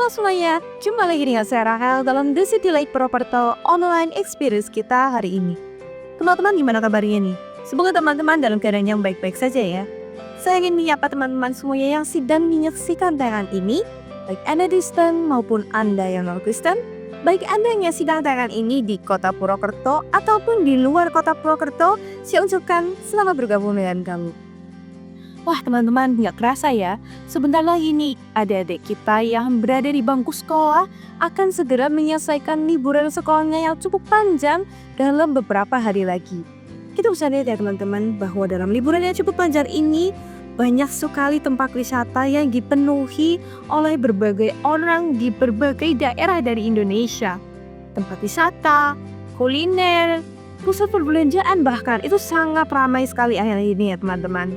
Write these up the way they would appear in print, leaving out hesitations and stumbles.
Halo semuanya, jumpa lagi dengan saya Rahel dalam The City Light Property Online Experience kita hari ini. Teman-teman gimana kabarnya nih? Semoga teman-teman dalam keadaan yang baik-baik saja ya. Saya ingin menyapa teman-teman semuanya yang sedang menyaksikan tayangan ini, baik Anda Kristen maupun Anda yang non-Kristen, baik Anda yang sedang tayangan ini di kota Purwokerto ataupun di luar kota Purwokerto, saya ucapkan selamat bergabung dengan kamu. Wah teman-teman, nggak kerasa ya, sebentar lagi nih adik-adik kita yang berada di bangku sekolah akan segera menyelesaikan liburan sekolahnya yang cukup panjang dalam beberapa hari lagi. Kita bisa lihat ya teman-teman bahwa dalam liburan yang cukup panjang ini banyak sekali tempat wisata yang dipenuhi oleh berbagai orang di berbagai daerah dari Indonesia. Tempat wisata, kuliner, pusat perbelanjaan bahkan itu sangat ramai sekali akhir ini ya teman-teman.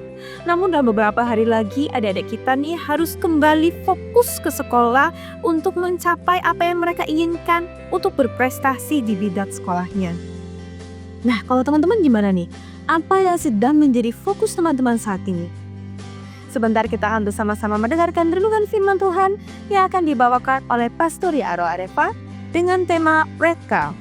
Namun dalam beberapa hari lagi adik-adik kita nih harus kembali fokus ke sekolah untuk mencapai apa yang mereka inginkan untuk berprestasi di bidang sekolahnya. Nah kalau teman-teman gimana nih? Apa yang sedang menjadi fokus teman-teman saat ini? Sebentar kita akan bersama-sama mendengarkan renungan firman Tuhan yang akan dibawakan oleh Pastor Yaro Arefa dengan tema Red Cow.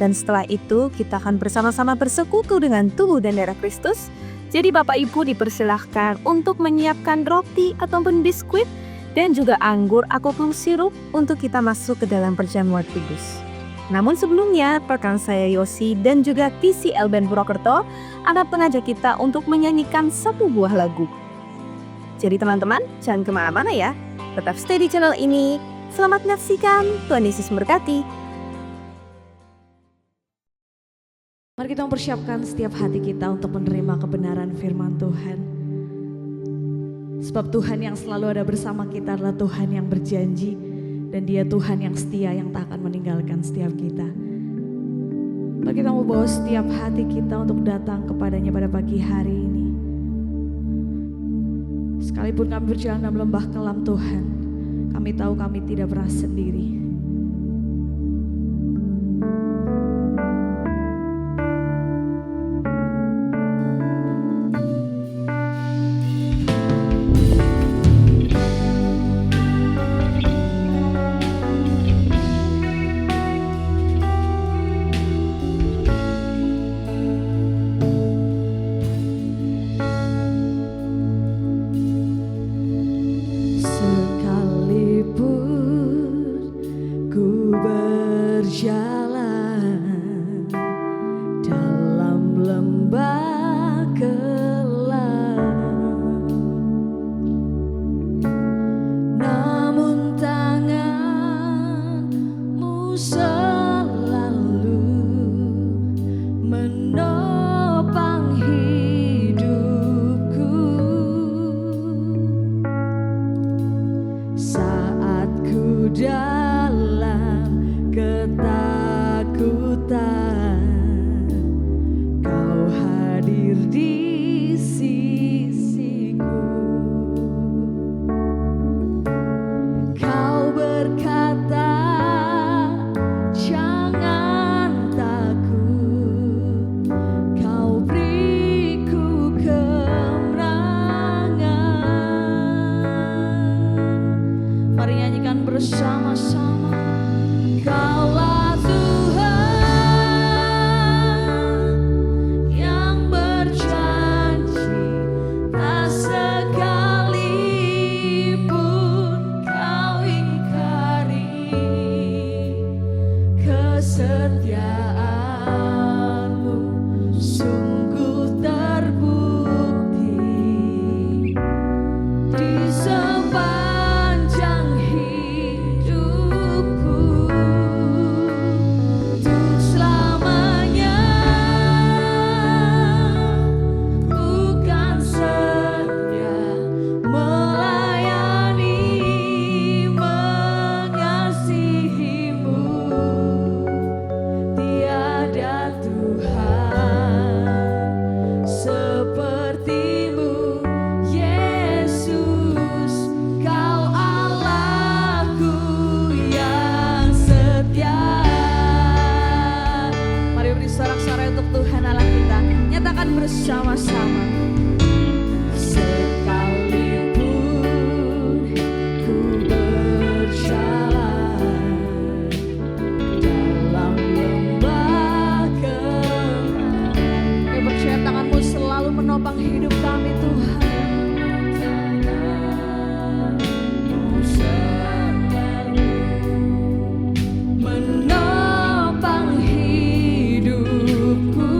Dan setelah itu kita akan bersama-sama bersekutu dengan tubuh dan darah Kristus. Jadi Bapak Ibu dipersilahkan untuk menyiapkan roti ataupun biskuit dan juga anggur ataupun sirup untuk kita masuk ke dalam perjamuan kudus. Namun sebelumnya rekan saya Yosi dan juga TCL Band Purwokerto akan mengajak kita untuk menyanyikan satu buah lagu. Jadi teman-teman jangan kemana-mana ya, tetap stay di channel ini. Selamat menyaksikan, Tuhan Yesus memberkati. Mari kita mempersiapkan setiap hati kita untuk menerima kebenaran firman Tuhan. Sebab Tuhan yang selalu ada bersama kita adalah Tuhan yang berjanji. Dan Dia Tuhan yang setia yang tak akan meninggalkan setiap kita. Mari kita mau bawa setiap hati kita untuk datang kepadanya pada pagi hari ini. Sekalipun kami berjalan dalam lembah kelam Tuhan, kami tahu kami tidak pernah sendiri. Bersama-sama. Sekalipun ku berjalan hidup kami Tuhan. Menopang hidupku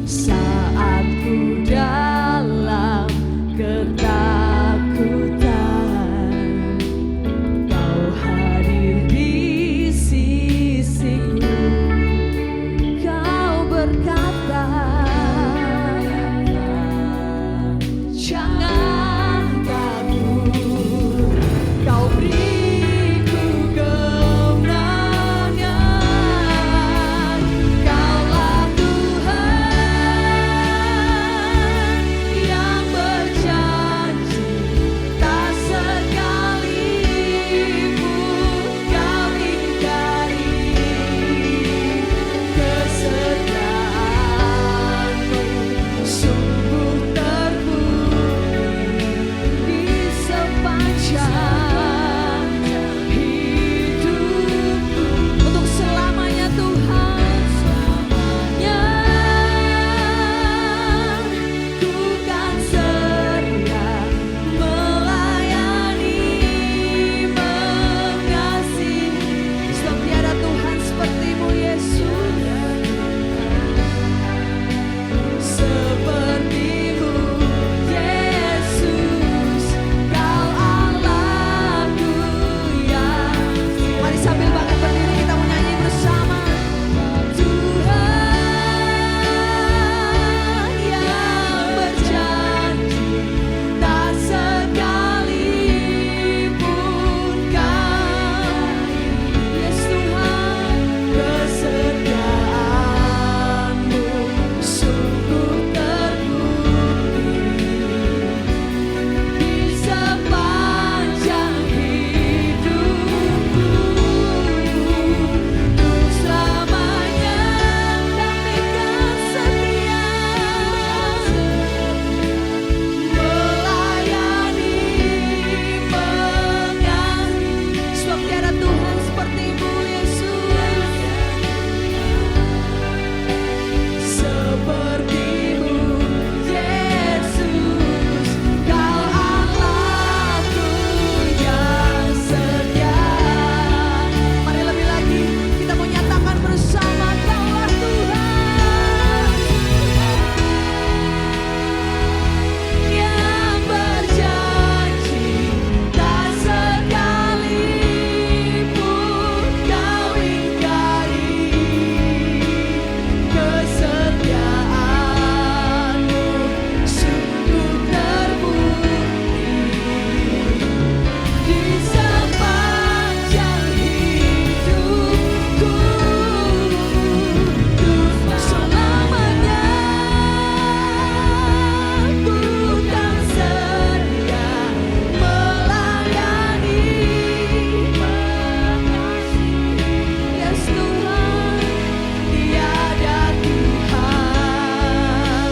saat ku dalam ketakutan, Kau hadir di sisiku. Kau berkata, jangan takut, Kau beriku kemenangan. Kaulah Tuhan yang berjanji, tak sekalipun Kau ingkari kesetiaan-Mu. Sungguh terbukti di sepanjang hidupku, untuk selamanya Tuhan, selamanya ku kan setia melayani, mengasihi, sebab tiada Tuhan seperti-Mu Yesus, seperti-Mu Yesus. Kau Allahku yang, mari sambil bangkit berdiri kita menyanyi bersama. Tuhan yang berjanji, tak sekalipun Kau, yes Tuhan, kesetiaan-Mu sungguh terbukti di sepanjang hidupku. Untuk selamanya kami kan setia melayani, mengasihi, sebab tiada Tuhan seperti-Mu Yesus, seperti-Mu Yesus. Kau Allahku yang setia. Mari lebih lagi kita mau nyatakan bersama, Kaulah Tuhan yang berjanji, tak sekalipun Kau ingkari kesetiaan-Mu. Sungguh terbukti di sepanjang hidupku. Untuk selamanya ku kan setia melayani, mengasihi, yes Tuhan, tiada Tuhan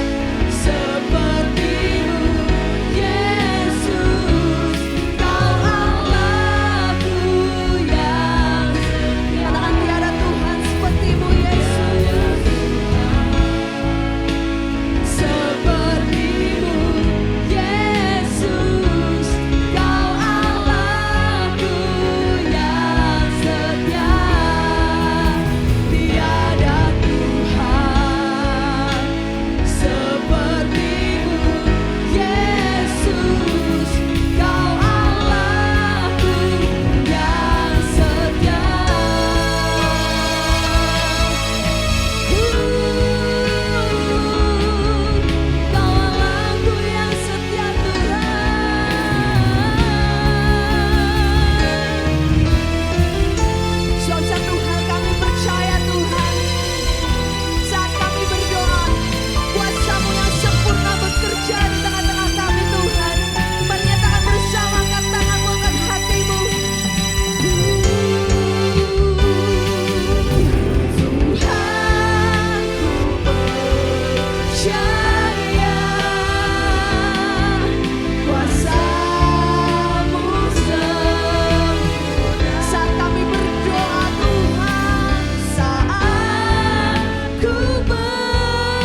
seperti-Mu Yesus. Kau Allahku yang, katakan tiada Tuhan seperti-Mu Yesus, seperti-Mu Yesus. Kau Allahku yang setia, tiada Tuhan seperti-Mu Yesus. Kau Allahku yang setia. Kau Allahku yang setia Tuhan. Suatu satu hal kami percaya Tuhan, saat kami berdoa, kuasa-Mu yang sempurna bekerja di tengah-tengah kami Tuhan. Mari nyatakan bersama, angkat tangan-Mu, angkat hati-Mu. Tuhan, ku percaya kuasa-Mu sempurna. Saat kami berdoa Tuhan, saat ku berdoa,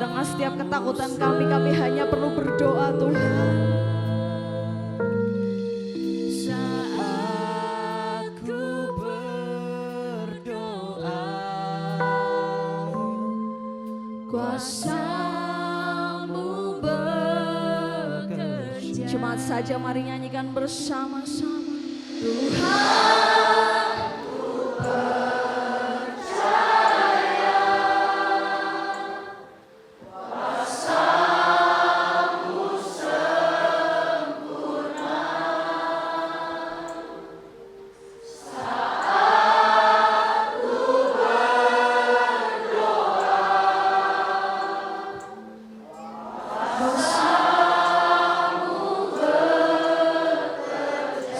Dengan setiap ketakutan kami hanya perlu berdoa Tuhan. Saat ku berdoa, Kuasa-Mu bekerja. Jemaat saja mari nyanyikan bersama-sama.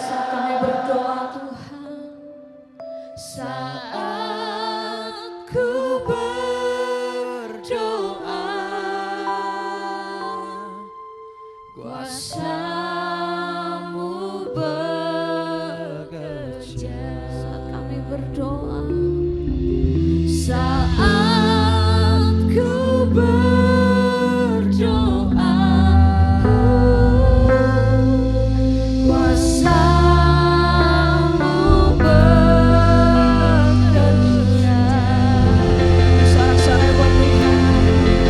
Saat kami berdoa Tuhan, saat ku berdoa, Kuasa-Mu bekerja. Saat kami berdoa, saat ku berdoa, Kuasa-Mu bekerja. Sorak-sorai buat Tuhan. Terima kasih.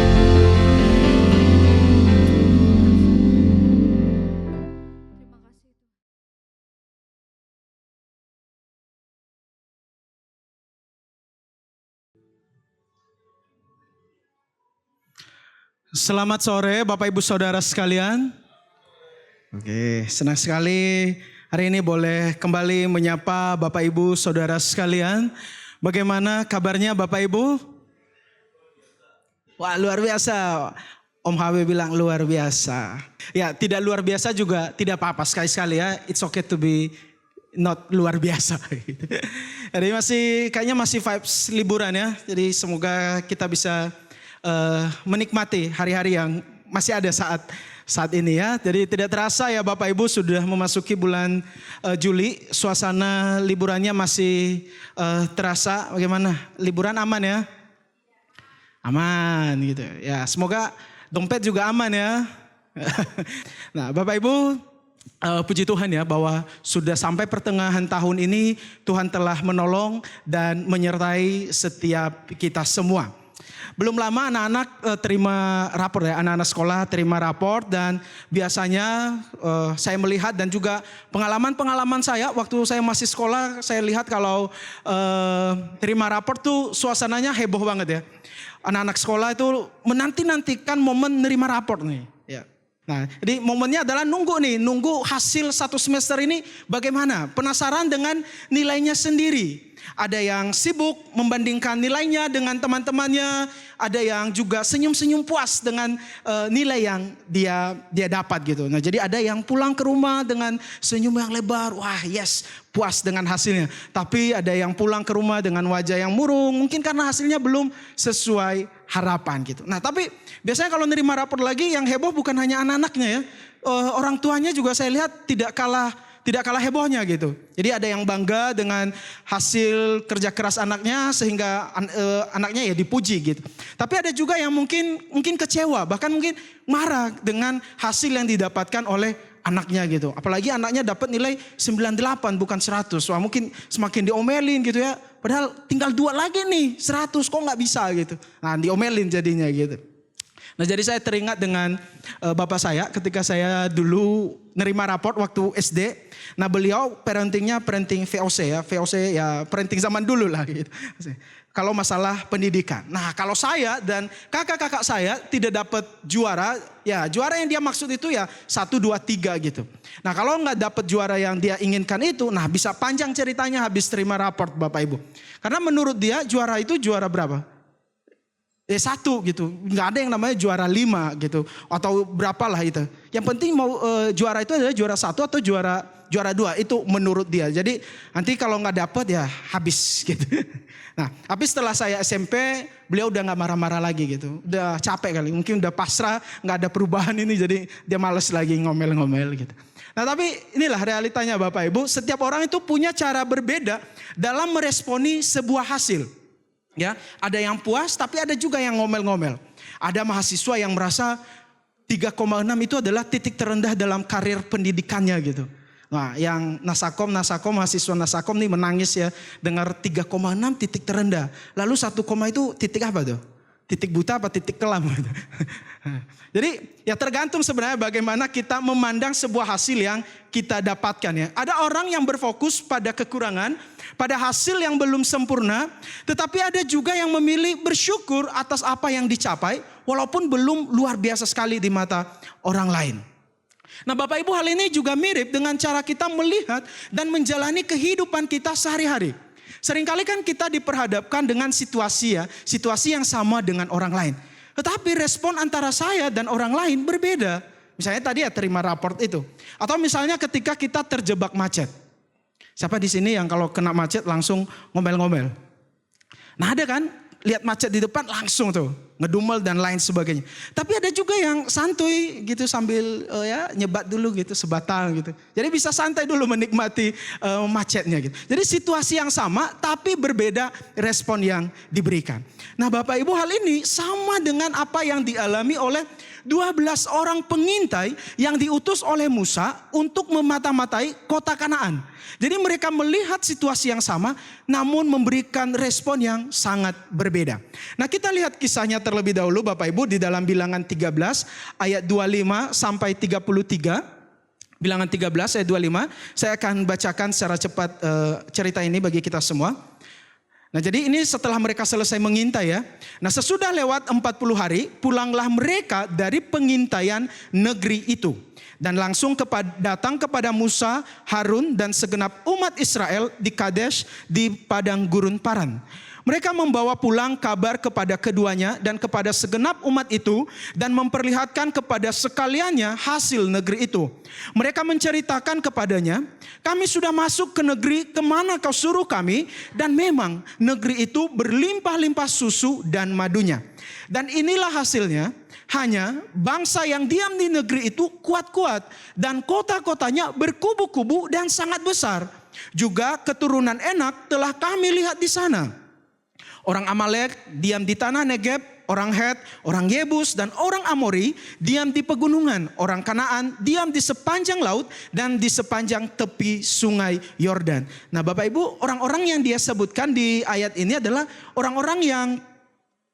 Selamat sore Bapak Ibu Saudara sekalian. Oke, senang sekali hari ini boleh kembali menyapa Bapak Ibu Saudara sekalian. Bagaimana kabarnya Bapak Ibu? Wah, luar biasa. Om HW bilang luar biasa. Ya, tidak luar biasa juga tidak apa-apa, sekali-sekali ya. It's okay to be not luar biasa. Jadi kayaknya masih vibes liburan ya. Jadi semoga kita bisa menikmati hari-hari yang masih ada saat ini ya. Jadi tidak terasa ya Bapak Ibu sudah memasuki bulan Juli. Suasana liburannya masih terasa. Bagaimana? Liburan aman ya? Aman gitu ya. Semoga dompet juga aman ya. Nah Bapak Ibu, puji Tuhan ya bahwa sudah sampai pertengahan tahun ini Tuhan telah menolong dan menyertai setiap kita semua. Belum lama anak-anak terima rapor ya, anak-anak sekolah terima rapor dan biasanya saya melihat dan juga pengalaman saya waktu saya masih sekolah saya lihat kalau terima rapor tuh suasananya heboh banget ya. Anak-anak sekolah itu menanti-nantikan momen nerima rapor nih. Ya. Nah, jadi momennya adalah nunggu hasil satu semester ini bagaimana. Penasaran dengan nilainya sendiri. Ada yang sibuk membandingkan nilainya dengan teman-temannya. Ada yang juga senyum-senyum puas dengan nilai yang dia dapat gitu. Nah, jadi ada yang pulang ke rumah dengan senyum yang lebar. Wah, yes, puas dengan hasilnya. Tapi ada yang pulang ke rumah dengan wajah yang murung. Mungkin karena hasilnya belum sesuai harapan gitu. Nah, tapi biasanya kalau nerima rapor lagi yang heboh bukan hanya anak-anaknya ya. Orang tuanya juga saya lihat tidak kalah hebohnya gitu. Jadi ada yang bangga dengan hasil kerja keras anaknya sehingga anaknya ya dipuji gitu. Tapi ada juga yang mungkin kecewa, bahkan mungkin marah dengan hasil yang didapatkan oleh anaknya gitu. Apalagi anaknya dapat nilai 98 bukan 100. Wah, mungkin semakin diomelin gitu ya. Padahal tinggal 2 lagi nih 100 kok nggak bisa gitu. Nah, diomelin jadinya gitu. Nah, jadi saya teringat dengan bapak saya ketika saya dulu nerima raport waktu SD. Nah, beliau parenting VOC ya. VOC ya parenting zaman dulu lah gitu. Kalau masalah pendidikan. Nah, kalau saya dan kakak-kakak saya tidak dapat juara, ya juara yang dia maksud itu ya 1, 2, 3 gitu. Nah, kalau nggak dapat juara yang dia inginkan itu, nah bisa panjang ceritanya habis terima raport Bapak Ibu. Karena menurut dia juara itu juara berapa? 1 gitu, nggak ada yang namanya juara 5 gitu atau berapalah itu. Yang penting mau juara itu adalah juara 1 atau juara 2 itu menurut dia. Jadi nanti kalau nggak dapet ya habis gitu. Nah, tapi setelah saya SMP beliau udah nggak marah-marah lagi gitu, udah capek kali, mungkin udah pasrah, nggak ada perubahan ini jadi dia males lagi ngomel-ngomel gitu. Nah, tapi inilah realitanya Bapak Ibu, setiap orang itu punya cara berbeda dalam meresponi sebuah hasil. Ya, ada yang puas tapi ada juga yang ngomel-ngomel. Ada mahasiswa yang merasa 3,6 itu adalah titik terendah dalam karir pendidikannya gitu. Nah, yang Nasakom, mahasiswa Nasakom nih menangis ya dengar 3,6 titik terendah. Lalu 1, itu titik apa tuh? Titik buta apa titik kelam? Jadi ya tergantung sebenarnya bagaimana kita memandang sebuah hasil yang kita dapatkan ya. Ada orang yang berfokus pada kekurangan, pada hasil yang belum sempurna. Tetapi ada juga yang memilih bersyukur atas apa yang dicapai walaupun belum luar biasa sekali di mata orang lain. Nah Bapak Ibu, hal ini juga mirip dengan cara kita melihat dan menjalani kehidupan kita sehari-hari. Seringkali kan kita diperhadapkan dengan situasi yang sama dengan orang lain. Tetapi respon antara saya dan orang lain berbeda. Misalnya tadi ya terima raport itu. Atau misalnya ketika kita terjebak macet. Siapa di sini yang kalau kena macet langsung ngomel-ngomel? Nah ada kan, lihat macet di depan langsung tuh ngedumel dan lain sebagainya. Tapi ada juga yang santuy gitu sambil nyebat dulu gitu sebatang gitu. Jadi bisa santai dulu menikmati macetnya gitu. Jadi situasi yang sama tapi berbeda respon yang diberikan. Nah Bapak Ibu, hal ini sama dengan apa yang dialami oleh 12 orang pengintai yang diutus oleh Musa untuk memata-matai kota Kanaan. Jadi mereka melihat situasi yang sama namun memberikan respon yang sangat berbeda. Nah kita lihat kisahnya terlebih dahulu Bapak Ibu di dalam Bilangan 13 ayat 25 sampai 33. Bilangan 13 ayat 25. Saya akan bacakan secara cepat cerita ini bagi kita semua. Nah jadi ini setelah mereka selesai mengintai ya. Nah sesudah lewat 40 hari pulanglah mereka dari pengintaian negeri itu. Dan langsung datang kepada Musa, Harun dan segenap umat Israel di Kadesh di padang gurun Paran. Mereka membawa pulang kabar kepada keduanya dan kepada segenap umat itu dan memperlihatkan kepada sekaliannya hasil negeri itu. Mereka menceritakan kepadanya, kami sudah masuk ke negeri kemana kau suruh kami dan memang negeri itu berlimpah-limpah susu dan madunya. Dan inilah hasilnya, hanya bangsa yang diam di negeri itu kuat-kuat dan kota-kotanya berkubu-kubu dan sangat besar. Juga keturunan Enak telah kami lihat di sana. Orang Amalek diam di tanah Negeb, orang Het, orang Yebus dan orang Amori diam di pegunungan. Orang Kanaan diam di sepanjang laut dan di sepanjang tepi sungai Yordan. Nah Bapak Ibu, orang-orang yang dia sebutkan di ayat ini adalah orang-orang yang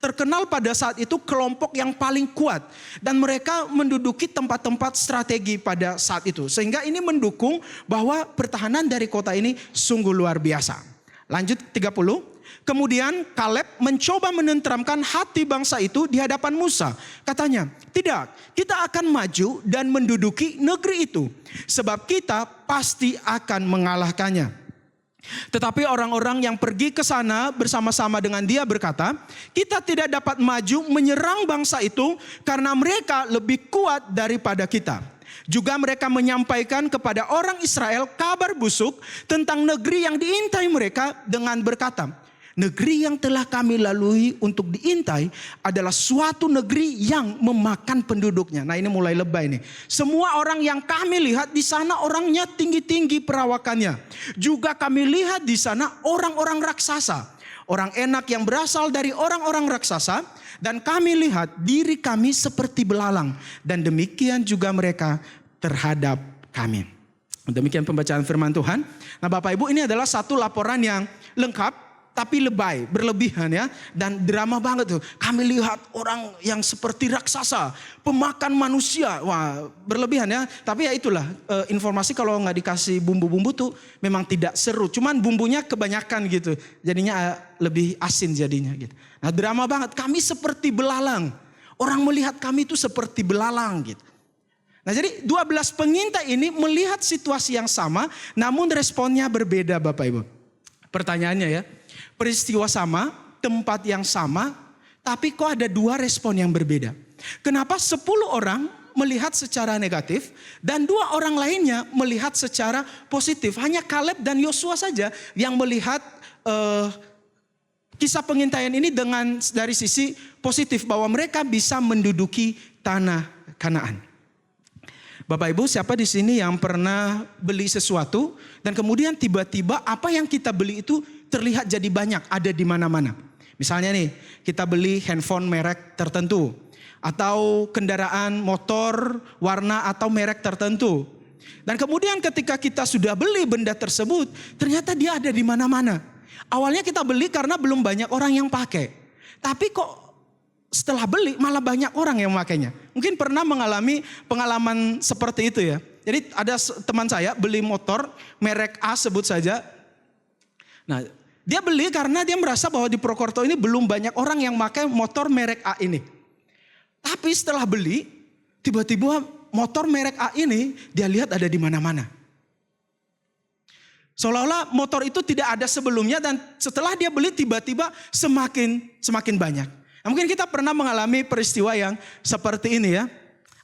terkenal pada saat itu kelompok yang paling kuat. Dan mereka menduduki tempat-tempat strategi pada saat itu. Sehingga ini mendukung bahwa pertahanan dari kota ini sungguh luar biasa. Lanjut 30. Kemudian Kaleb mencoba menenteramkan hati bangsa itu di hadapan Musa. Katanya, tidak, kita akan maju dan menduduki negeri itu. Sebab kita pasti akan mengalahkannya. Tetapi orang-orang yang pergi ke sana bersama-sama dengan dia berkata, kita tidak dapat maju menyerang bangsa itu karena mereka lebih kuat daripada kita. Juga mereka menyampaikan kepada orang Israel kabar busuk tentang negeri yang diintai mereka dengan berkata, negeri yang telah kami lalui untuk diintai adalah suatu negeri yang memakan penduduknya. Nah ini mulai lebay nih. Semua orang yang kami lihat di sana orangnya tinggi-tinggi perawakannya. Juga kami lihat di sana orang-orang raksasa. Orang Enak yang berasal dari orang-orang raksasa. Dan kami lihat diri kami seperti belalang. Dan demikian juga mereka terhadap kami. Demikian pembacaan firman Tuhan. Nah Bapak Ibu, ini adalah satu laporan yang lengkap. Tapi lebay, berlebihan ya. Dan drama banget tuh. Kami lihat orang yang seperti raksasa. Pemakan manusia. Wah berlebihan ya. Tapi ya itulah informasi kalau nggak dikasih bumbu-bumbu tuh memang tidak seru. Cuman bumbunya kebanyakan gitu. Jadinya lebih asin jadinya gitu. Nah drama banget. Kami seperti belalang. Orang melihat kami itu seperti belalang gitu. Nah jadi 12 pengintai ini melihat situasi yang sama. Namun responnya berbeda Bapak Ibu. Pertanyaannya ya. Peristiwa sama, tempat yang sama, tapi kok ada 2 respon yang berbeda. Kenapa 10 orang melihat secara negatif dan 2 orang lainnya melihat secara positif? Hanya Kaleb dan Yosua saja yang melihat kisah pengintaian ini dari sisi positif bahwa mereka bisa menduduki tanah Kanaan. Bapak Ibu, siapa di sini yang pernah beli sesuatu dan kemudian tiba-tiba apa yang kita beli itu terlihat jadi banyak, ada di mana-mana. Misalnya nih, kita beli handphone merek tertentu. atau kendaraan motor warna atau merek tertentu. Dan kemudian ketika kita sudah beli benda tersebut, ternyata dia ada di mana-mana. Awalnya kita beli karena belum banyak orang yang pakai. Tapi kok setelah beli malah banyak orang yang memakainya. Mungkin pernah mengalami pengalaman seperti itu ya. Jadi ada teman saya beli motor merek A sebut saja. Nah, dia beli karena dia merasa bahwa di Purwokerto ini belum banyak orang yang pakai motor merek A ini. Tapi setelah beli, tiba-tiba motor merek A ini dia lihat ada di mana-mana. Seolah-olah motor itu tidak ada sebelumnya dan setelah dia beli tiba-tiba semakin banyak. Nah, mungkin kita pernah mengalami peristiwa yang seperti ini ya.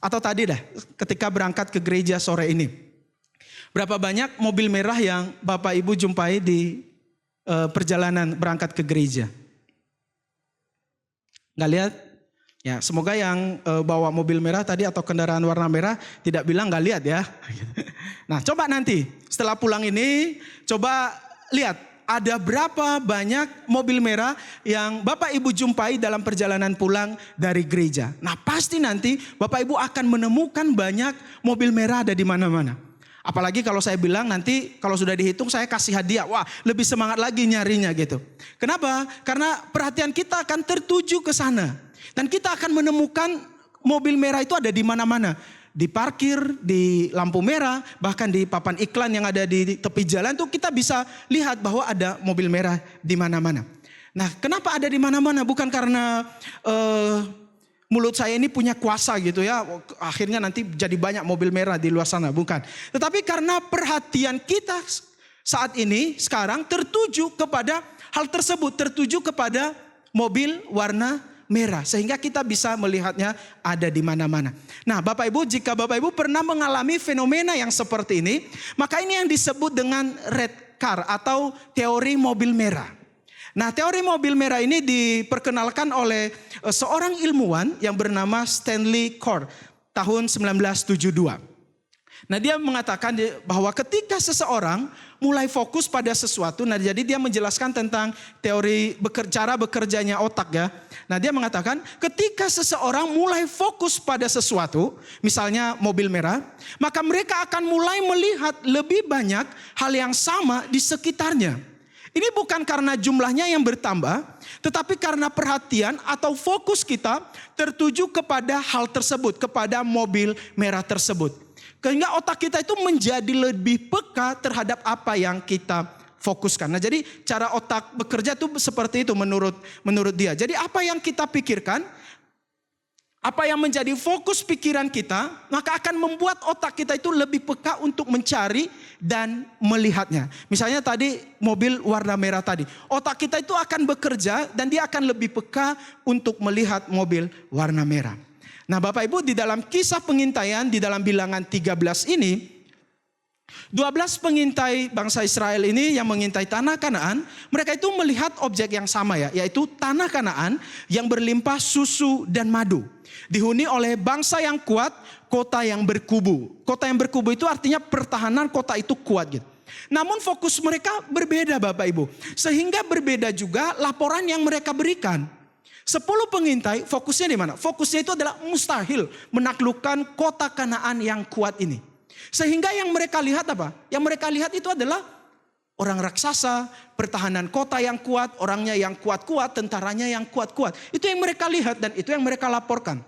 Atau tadi dah ketika berangkat ke gereja sore ini. Berapa banyak mobil merah yang Bapak Ibu jumpai di perjalanan berangkat ke gereja? Nggak lihat? Ya, semoga yang bawa mobil merah tadi atau kendaraan warna merah tidak bilang nggak lihat ya. Nah, coba nanti setelah pulang ini coba lihat ada berapa banyak mobil merah yang Bapak Ibu jumpai dalam perjalanan pulang dari gereja. Nah, pasti nanti Bapak Ibu akan menemukan banyak mobil merah ada di mana-mana. Apalagi kalau saya bilang nanti kalau sudah dihitung saya kasih hadiah. Wah, lebih semangat lagi nyarinya gitu. Kenapa? Karena perhatian kita akan tertuju ke sana. Dan kita akan menemukan mobil merah itu ada di mana-mana. Di parkir, di lampu merah, bahkan di papan iklan yang ada di tepi jalan tuh kita bisa lihat bahwa ada mobil merah di mana-mana. Nah, kenapa ada di mana-mana? Bukan karena mulut saya ini punya kuasa gitu ya. Akhirnya nanti jadi banyak mobil merah di luar sana, bukan. Tetapi karena perhatian kita saat ini sekarang tertuju kepada hal tersebut, tertuju kepada mobil warna merah, sehingga kita bisa melihatnya ada di mana-mana. Nah, Bapak Ibu, jika Bapak Ibu pernah mengalami fenomena yang seperti ini, maka ini yang disebut dengan red car atau teori mobil merah. Nah, teori mobil merah ini diperkenalkan oleh seorang ilmuwan yang bernama Stanley Cor tahun 1972. Nah, dia mengatakan bahwa ketika seseorang mulai fokus pada sesuatu, nah jadi dia menjelaskan tentang teori cara bekerjanya otak ya. Nah, dia mengatakan ketika seseorang mulai fokus pada sesuatu, misalnya mobil merah, maka mereka akan mulai melihat lebih banyak hal yang sama di sekitarnya. Ini bukan karena jumlahnya yang bertambah, tetapi karena perhatian atau fokus kita tertuju kepada hal tersebut, kepada mobil merah tersebut. Sehingga otak kita itu menjadi lebih peka terhadap apa yang kita fokuskan. Nah, jadi cara otak bekerja itu seperti itu menurut dia. Jadi apa yang kita pikirkan, apa yang menjadi fokus pikiran kita, maka akan membuat otak kita itu lebih peka untuk mencari dan melihatnya. Misalnya tadi mobil warna merah tadi. Otak kita itu akan bekerja dan dia akan lebih peka untuk melihat mobil warna merah. Nah, Bapak Ibu, di dalam kisah pengintaian di dalam Bilangan 13 ini, 12 pengintai bangsa Israel ini yang mengintai tanah Kanaan, mereka itu melihat objek yang sama ya, yaitu tanah Kanaan yang berlimpah susu dan madu. Dihuni oleh bangsa yang kuat, kota yang berkubu. Kota yang berkubu itu artinya pertahanan kota itu kuat gitu. Namun fokus mereka berbeda Bapak Ibu. Sehingga berbeda juga laporan yang mereka berikan. 10 pengintai fokusnya di mana? Fokusnya itu adalah mustahil menaklukkan kota Kanaan yang kuat ini. Sehingga yang mereka lihat apa? Yang mereka lihat itu adalah orang raksasa, pertahanan kota yang kuat, orangnya yang kuat-kuat, tentaranya yang kuat-kuat. Itu yang mereka lihat dan itu yang mereka laporkan.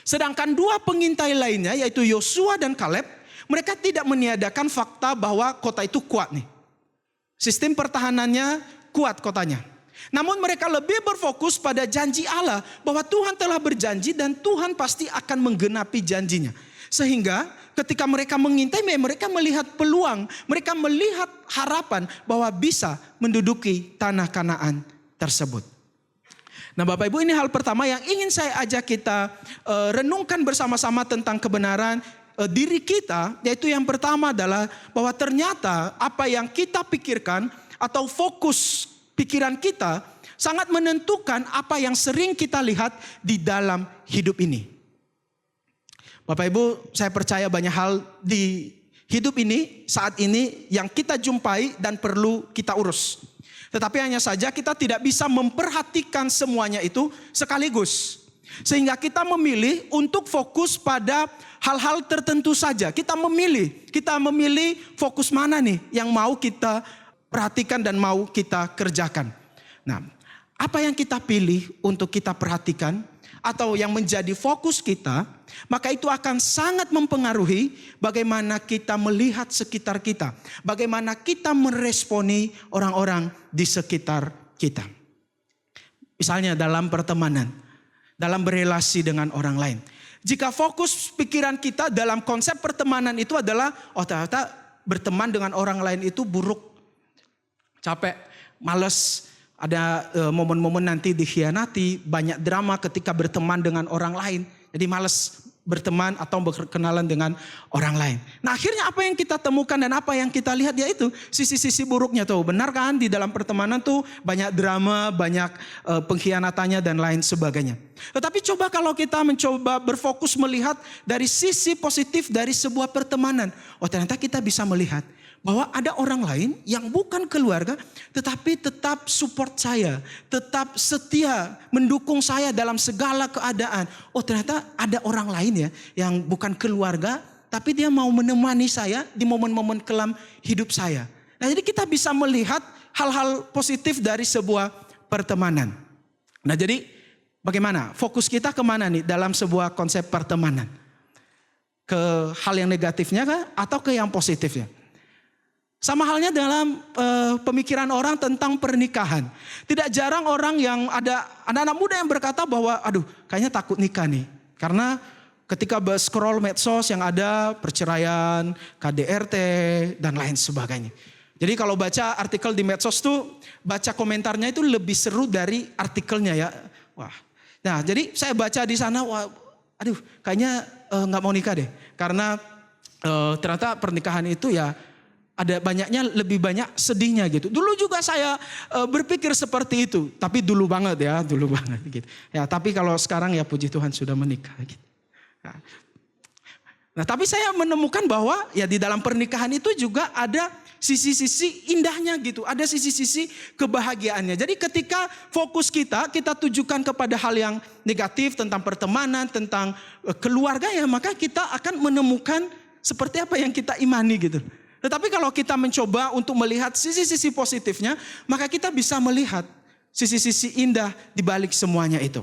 Sedangkan 2 pengintai lainnya yaitu Yosua dan Kaleb, mereka tidak meniadakan fakta bahwa kota itu kuat nih. Sistem pertahanannya kuat kotanya. Namun mereka lebih berfokus pada janji Allah bahwa Tuhan telah berjanji dan Tuhan pasti akan menggenapi janjinya. Sehingga ketika mereka mengintai, mereka melihat peluang, mereka melihat harapan bahwa bisa menduduki tanah Kanaan tersebut. Nah, Bapak Ibu, ini hal pertama yang ingin saya ajak kita renungkan bersama-sama tentang kebenaran diri kita, yaitu yang pertama adalah bahwa ternyata apa yang kita pikirkan atau fokus pikiran kita sangat menentukan apa yang sering kita lihat di dalam hidup ini. Bapak Ibu, saya percaya banyak hal di hidup ini saat ini yang kita jumpai dan perlu kita urus. Tetapi hanya saja kita tidak bisa memperhatikan semuanya itu sekaligus. Sehingga kita memilih untuk fokus pada hal-hal tertentu saja. Kita memilih fokus mana nih yang mau kita perhatikan dan mau kita kerjakan. Nah, apa yang kita pilih untuk kita perhatikan atau yang menjadi fokus kita, maka itu akan sangat mempengaruhi bagaimana kita melihat sekitar kita. Bagaimana kita meresponi orang-orang di sekitar kita. Misalnya dalam pertemanan, dalam berelasi dengan orang lain. Jika fokus pikiran kita dalam konsep pertemanan itu adalah, oh ternyata berteman dengan orang lain itu buruk, capek, males, ada momen-momen nanti dikhianati, banyak drama ketika berteman dengan orang lain. Jadi males berteman atau berkenalan dengan orang lain. Nah akhirnya apa yang kita temukan dan apa yang kita lihat yaitu sisi-sisi buruknya tuh. Benar kan di dalam pertemanan tuh banyak drama, banyak pengkhianatannya dan lain sebagainya. Tetapi coba kalau kita mencoba berfokus melihat dari sisi positif dari sebuah pertemanan. Oh ternyata kita bisa melihat bahwa ada orang lain yang bukan keluarga tetapi tetap support saya, tetap setia mendukung saya dalam segala keadaan. Oh ternyata ada orang lain ya yang bukan keluarga tapi dia mau menemani saya di momen-momen kelam hidup saya. Nah jadi kita bisa melihat hal-hal positif dari sebuah pertemanan. Nah jadi bagaimana? Fokus kita kemana nih dalam sebuah konsep pertemanan? Ke hal yang negatifnya kah atau ke yang positifnya? Sama halnya dalam pemikiran orang tentang pernikahan. Tidak jarang orang yang ada anak-anak muda yang berkata bahwa aduh kayaknya takut nikah nih. Karena ketika scroll medsos yang ada perceraian, KDRT dan lain sebagainya. Jadi kalau baca artikel di medsos tuh baca komentarnya itu lebih seru dari artikelnya ya. Wah. Nah jadi saya baca di sana wah aduh kayaknya gak mau nikah deh. Karena ternyata pernikahan itu ya ada banyaknya lebih banyak sedihnya gitu. Dulu juga saya berpikir seperti itu, tapi dulu banget gitu. Ya, tapi kalau sekarang ya puji Tuhan sudah menikah gitu. Nah, tapi saya menemukan bahwa ya di dalam pernikahan itu juga ada sisi-sisi indahnya gitu, ada sisi-sisi kebahagiaannya. Jadi ketika fokus kita tujukan kepada hal yang negatif tentang pertemanan, tentang keluarga ya, maka kita akan menemukan seperti apa yang kita imani gitu. Tetapi kalau kita mencoba untuk melihat sisi-sisi positifnya, maka kita bisa melihat sisi-sisi indah di balik semuanya itu.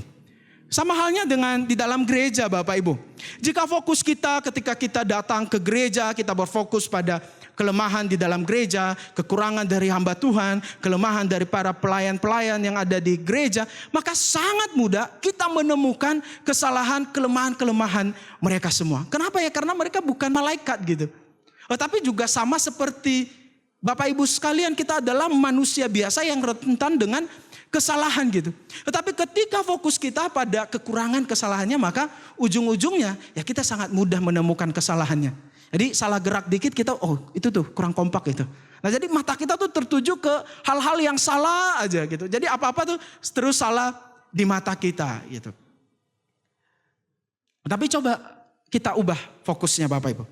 Sama halnya dengan di dalam gereja Bapak Ibu. Jika fokus kita ketika kita datang ke gereja, kita berfokus pada kelemahan di dalam gereja, kekurangan dari hamba Tuhan, kelemahan dari para pelayan-pelayan yang ada di gereja, maka sangat mudah kita menemukan kesalahan, kelemahan-kelemahan mereka semua. Kenapa ya? Karena mereka bukan malaikat gitu. Tetapi juga sama seperti Bapak Ibu sekalian, kita adalah manusia biasa yang rentan dengan kesalahan gitu. Tetapi ketika fokus kita pada kekurangan kesalahannya, maka ujung-ujungnya ya kita sangat mudah menemukan kesalahannya. Jadi salah gerak dikit kita, oh itu tuh kurang kompak itu. Nah jadi mata kita tuh tertuju ke hal-hal yang salah aja gitu. Jadi apa-apa tuh terus salah di mata kita gitu. Tapi coba kita ubah fokusnya Bapak Ibu.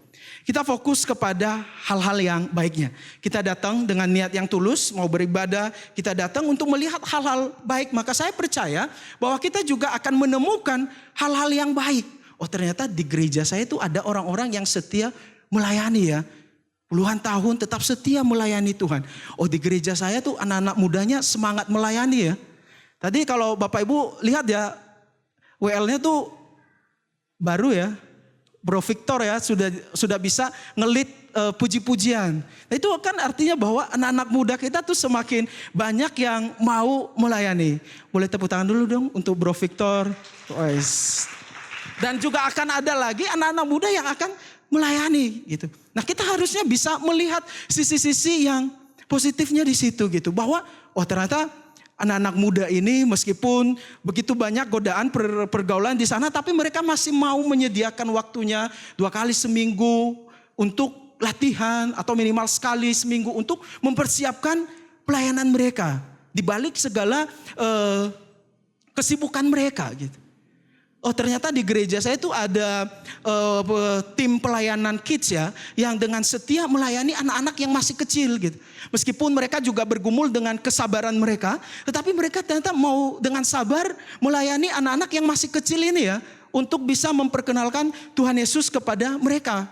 Kita fokus kepada hal-hal yang baiknya. Kita datang dengan niat yang tulus, mau beribadah. Kita datang untuk melihat hal-hal baik. Maka saya percaya bahwa kita juga akan menemukan hal-hal yang baik. Oh ternyata di gereja saya itu ada orang-orang yang setia melayani ya. Puluhan tahun tetap setia melayani Tuhan. Oh di gereja saya tuh anak-anak mudanya semangat melayani ya. Tadi kalau Bapak Ibu lihat ya, WL-nya tuh baru ya. Bro Victor ya sudah bisa ngelit puji-pujian. Nah, itu kan artinya bahwa anak-anak muda kita tuh semakin banyak yang mau melayani. Boleh tepuk tangan dulu dong untuk Bro Victor. Dan juga akan ada lagi anak-anak muda yang akan melayani gitu. Nah kita harusnya bisa melihat sisi-sisi yang positifnya di situ gitu. Bahwa oh ternyata anak-anak muda ini meskipun begitu banyak godaan pergaulan di sana, tapi mereka masih mau menyediakan waktunya 2 kali seminggu untuk latihan atau minimal sekali seminggu untuk mempersiapkan pelayanan mereka di balik segala kesibukan mereka gitu. Oh ternyata di gereja saya itu ada tim pelayanan kids ya, yang dengan setia melayani anak-anak yang masih kecil gitu. Meskipun mereka juga bergumul dengan kesabaran mereka, tetapi mereka ternyata mau dengan sabar melayani anak-anak yang masih kecil ini ya, untuk bisa memperkenalkan Tuhan Yesus kepada mereka.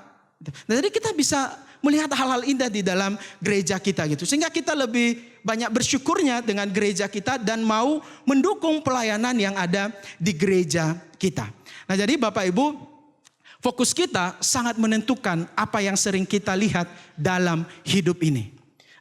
Nah, jadi kita bisa melihat hal-hal indah di dalam gereja kita gitu. Sehingga kita lebih banyak bersyukurnya dengan gereja kita dan mau mendukung pelayanan yang ada di gereja kita. Nah jadi Bapak Ibu, fokus kita sangat menentukan apa yang sering kita lihat dalam hidup ini.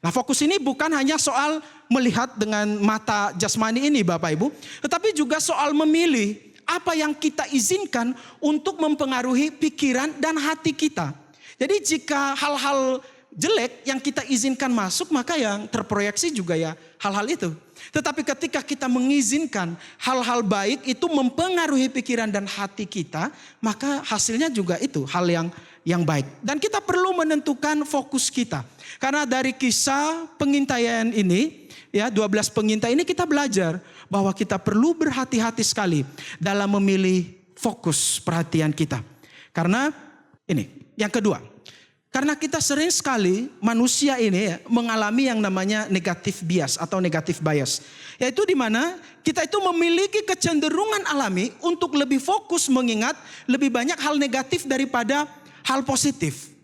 Nah fokus ini bukan hanya soal melihat dengan mata jasmani ini Bapak Ibu, tetapi juga soal memilih apa yang kita izinkan untuk mempengaruhi pikiran dan hati kita. Jadi jika hal-hal jelek yang kita izinkan masuk, maka yang terproyeksi juga ya hal-hal itu. Tetapi ketika kita mengizinkan hal-hal baik itu mempengaruhi pikiran dan hati kita, maka hasilnya juga itu hal yang baik. Dan kita perlu menentukan fokus kita. Karena dari kisah pengintaian ini, ya 12 pengintai ini kita belajar bahwa kita perlu berhati-hati sekali dalam memilih fokus perhatian kita. Karena ini. Yang kedua, karena kita sering sekali manusia ini mengalami yang namanya negatif bias atau negatif bias. Yaitu di mana kita itu memiliki kecenderungan alami untuk lebih fokus mengingat lebih banyak hal negatif daripada hal positif.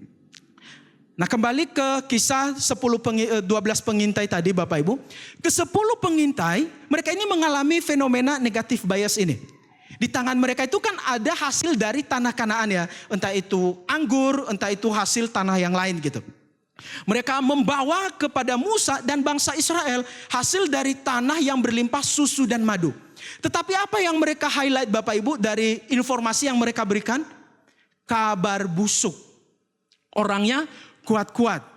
Nah kembali ke kisah 12 pengintai tadi Bapak Ibu. Ke-10 pengintai mereka ini mengalami fenomena negatif bias ini. Di tangan mereka itu kan ada hasil dari tanah Kanaan ya. Entah itu anggur, entah itu hasil tanah yang lain gitu. Mereka membawa kepada Musa dan bangsa Israel hasil dari tanah yang berlimpah susu dan madu. Tetapi apa yang mereka highlight Bapak Ibu dari informasi yang mereka berikan? Kabar busuk. Orangnya kuat-kuat.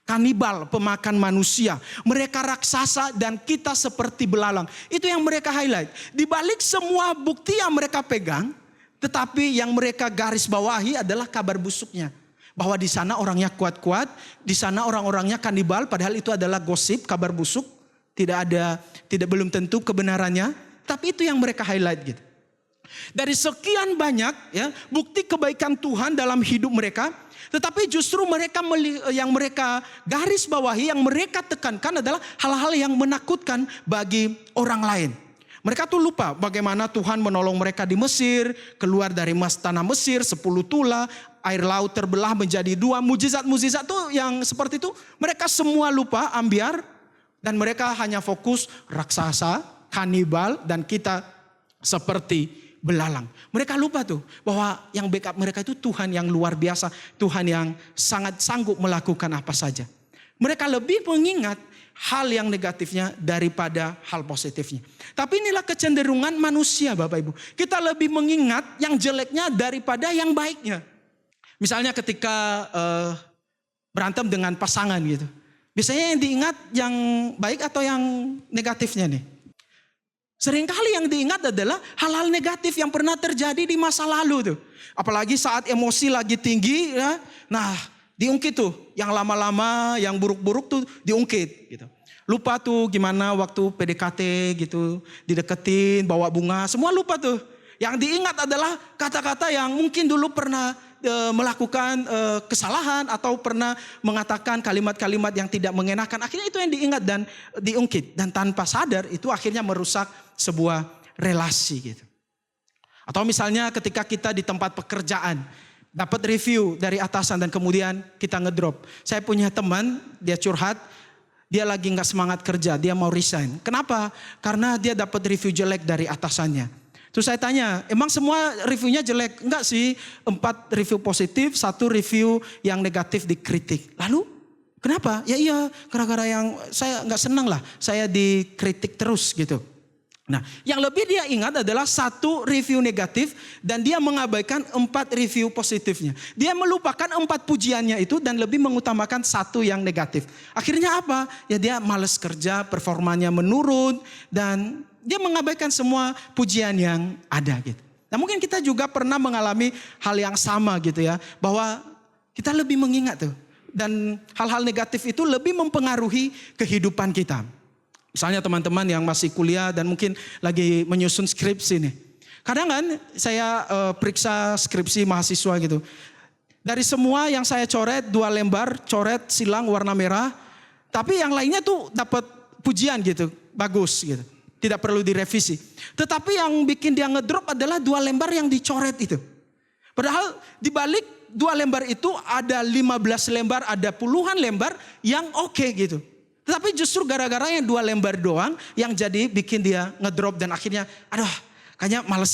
Kanibal, pemakan manusia. Mereka raksasa dan kita seperti belalang. Itu yang mereka highlight. Di balik semua bukti yang mereka pegang, tetapi yang mereka garis bawahi adalah kabar busuknya. Bahwa di sana orangnya kuat-kuat, di sana orang-orangnya kanibal, padahal itu adalah gosip, kabar busuk. Belum tentu kebenarannya, tapi itu yang mereka highlight gitu. Dari sekian banyak ya bukti kebaikan Tuhan dalam hidup mereka, tetapi justru yang mereka garis bawahi, yang mereka tekankan adalah hal-hal yang menakutkan bagi orang lain. Mereka tuh lupa bagaimana Tuhan menolong mereka di Mesir, keluar dari tanah Mesir, 10 tula, air laut terbelah menjadi 2, mujizat-mujizat tuh yang seperti itu. Mereka semua lupa, ambiar, dan mereka hanya fokus raksasa, kanibal, dan kita seperti belalang. Mereka lupa tuh bahwa yang backup mereka itu Tuhan yang luar biasa. Tuhan yang sangat sanggup melakukan apa saja. Mereka lebih mengingat hal yang negatifnya daripada hal positifnya. Tapi inilah kecenderungan manusia Bapak Ibu. Kita lebih mengingat yang jeleknya daripada yang baiknya. Misalnya ketika berantem dengan pasangan gitu. Biasanya yang diingat yang baik atau yang negatifnya nih? Seringkali yang diingat adalah hal-hal negatif yang pernah terjadi di masa lalu tuh. Apalagi saat emosi lagi tinggi ya. Nah diungkit tuh. Yang lama-lama, yang buruk-buruk tuh diungkit gitu. Lupa tuh gimana waktu PDKT gitu. Dideketin, bawa bunga. Semua lupa tuh. Yang diingat adalah kata-kata yang mungkin dulu pernah melakukan kesalahan atau pernah mengatakan kalimat-kalimat yang tidak mengenakan. Akhirnya itu yang diingat dan diungkit. Dan tanpa sadar itu akhirnya merusak sebuah relasi gitu. Atau misalnya ketika kita di tempat pekerjaan dapat review dari atasan dan kemudian kita ngedrop. Saya punya teman, dia curhat, dia lagi gak semangat kerja, dia mau resign. Kenapa? Karena dia dapat review jelek dari atasannya. Terus saya tanya, emang semua reviewnya jelek? Enggak sih, 4 review positif, 1 review yang negatif dikritik. Lalu kenapa? Ya iya, gara-gara yang saya gak senang lah, saya dikritik terus gitu. Nah yang lebih dia ingat adalah 1 review negatif dan dia mengabaikan 4 review positifnya. Dia melupakan 4 pujiannya itu dan lebih mengutamakan 1 yang negatif. Akhirnya apa? Ya dia malas kerja, performanya menurun dan dia mengabaikan semua pujian yang ada gitu. Nah mungkin kita juga pernah mengalami hal yang sama gitu ya. Bahwa kita lebih mengingat tuh. Dan hal-hal negatif itu lebih mempengaruhi kehidupan kita. Misalnya teman-teman yang masih kuliah dan mungkin lagi menyusun skripsi nih. Kadang kan saya periksa skripsi mahasiswa gitu. Dari semua yang saya coret 2 lembar, coret silang warna merah. Tapi yang lainnya tuh dapat pujian gitu, bagus gitu. Tidak perlu direvisi. Tetapi yang bikin dia ngedrop adalah 2 lembar yang dicoret itu. Padahal di balik 2 lembar itu ada 15 lembar, ada puluhan lembar yang oke gitu. Tetapi justru gara-gara yang 2 lembar doang yang jadi bikin dia ngedrop dan akhirnya aduh kayaknya males